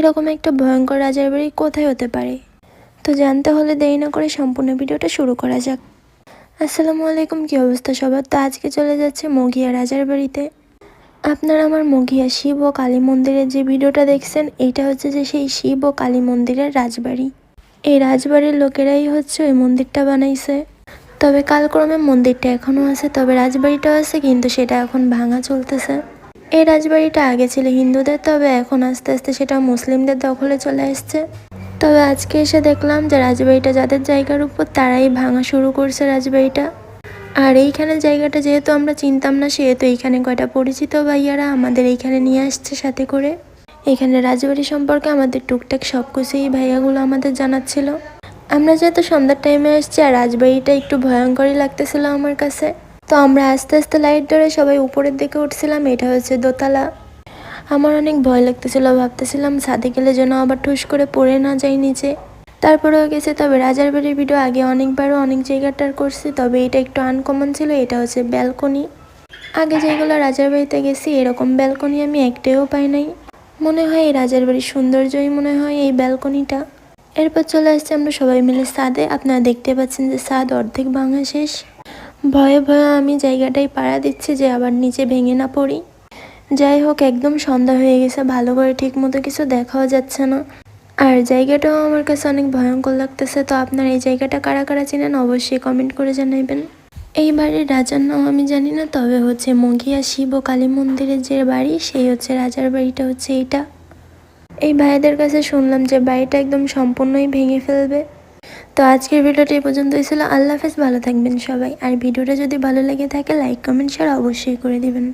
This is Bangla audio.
এইরকম একটা ভয়ঙ্কর রাজার বাড়ি কোথায় হতে পারে? তো জানতে হলে দেরি না করে সম্পূর্ণ ভিডিওটা শুরু করা যাক। আসসালামু আলাইকুম, কী অবস্থা সবার? তো আজকে চলে যাচ্ছে মঘিয়া রাজার বাড়িতে। আপনারা আমার মঘিয়া শিব ও কালী মন্দিরের যে ভিডিওটা দেখছেন, এইটা হচ্ছে যে সেই শিব ও কালী মন্দিরের রাজবাড়ি। এই রাজবাড়ির লোকেরাই হচ্ছে ওই মন্দিরটা বানাইছে। তবে কালক্রমে মন্দিরটা এখনও আছে, তবে রাজবাড়িটাও আছে, কিন্তু সেটা এখন ভাঙা চলতেছে। এই রাজবাড়িটা আগে ছিল হিন্দুদের, তবে এখন আস্তে আস্তে সেটা মুসলিমদের দখলে চলে আসছে। তবে আজকে এসে দেখলাম যে রাজবাড়িটা যাদের জায়গার উপর তারাই ভাঙা শুরু করছে রাজবাড়িটা। আর এইখানে জায়গাটা যেহেতু আমরা চিনতাম না, সেহেতু এইখানে কয়টা পরিচিত ভাইয়ারা আমাদের এইখানে নিয়ে আসছে সাথে করে। এখানে রাজবাড়ি সম্পর্কে আমাদের টুকটাক সব কিছুই ভাইয়াগুলো আমাদের জানাচ্ছিল। আমরা যেহেতু সন্ধ্যার টাইমে আসছি আর রাজবাড়িটা একটু ভয়ঙ্করই লাগতেছিল আমার কাছে, তো আমরা আস্তে আস্তে লাইট ধরে সবাই উপরের দিকে উঠছিলাম। এটা হচ্ছে দোতলা। আমার অনেক ভয় লাগতেছিল, ভাবতেছিলাম ছাদে গেলে যেন আবার ঠুস করে পড়ে না যাই নিচে। তারপরেও গেছে। তবে রাজার বাড়ির ভিডিও আগে অনেকবারও অনেক জায়গাটার করছি, তবে এটা একটু আনকমন ছিল। এটা হচ্ছে ব্যালকনি। আগে যেগুলো রাজার বাড়িতে গেছি এরকম ব্যালকনি আমি একটাও পাই নাই। মনে হয় এই রাজার বাড়ির সৌন্দর্যই মনে হয় এই ব্যালকনিটা। এরপর চলে আসছে আমরা সবাই মিলে ছাদে। আপনারা দেখতে পাচ্ছেন যে ছাদ অর্ধেক ভাঙা শেষ। ভয়ে ভয়ে আমি জায়গাটাই পাড়া দিচ্ছি যে আবার নিচে ভেঙে না পড়ি। যাই হোক, একদম সন্ধ্যা হয়ে গেছে, ভালো করে ঠিক মতো কিছু দেখাও যাচ্ছে না। আর জায়গাটাও আমার কাছে অনেক ভয়ঙ্কর লাগতেছে। তো আপনার এই জায়গাটা কারা কারা চিনেন অবশ্যই কমেন্ট করে জানাবেন। এই বাড়ির রাজার নাম আমি জানি না, তবে হচ্ছে মঘিয়া শিব ও কালী মন্দিরের যে বাড়ি সেই হচ্ছে রাজার বাড়িটা হচ্ছে এইটা। এই ভাইদের কাছে শুনলাম যে বাড়িটা একদম সম্পূর্ণই ভেঙে ফেলবে। তো আজকের ভিডিওটা এই পর্যন্তই ছিল। আল্লাহ হাফেজ, ভালো থাকবেন সবাই। আর ভিডিওটা যদি ভালো লেগে থাকে লাইক কমেন্ট শেয়ার অবশ্যই করে দিবেন।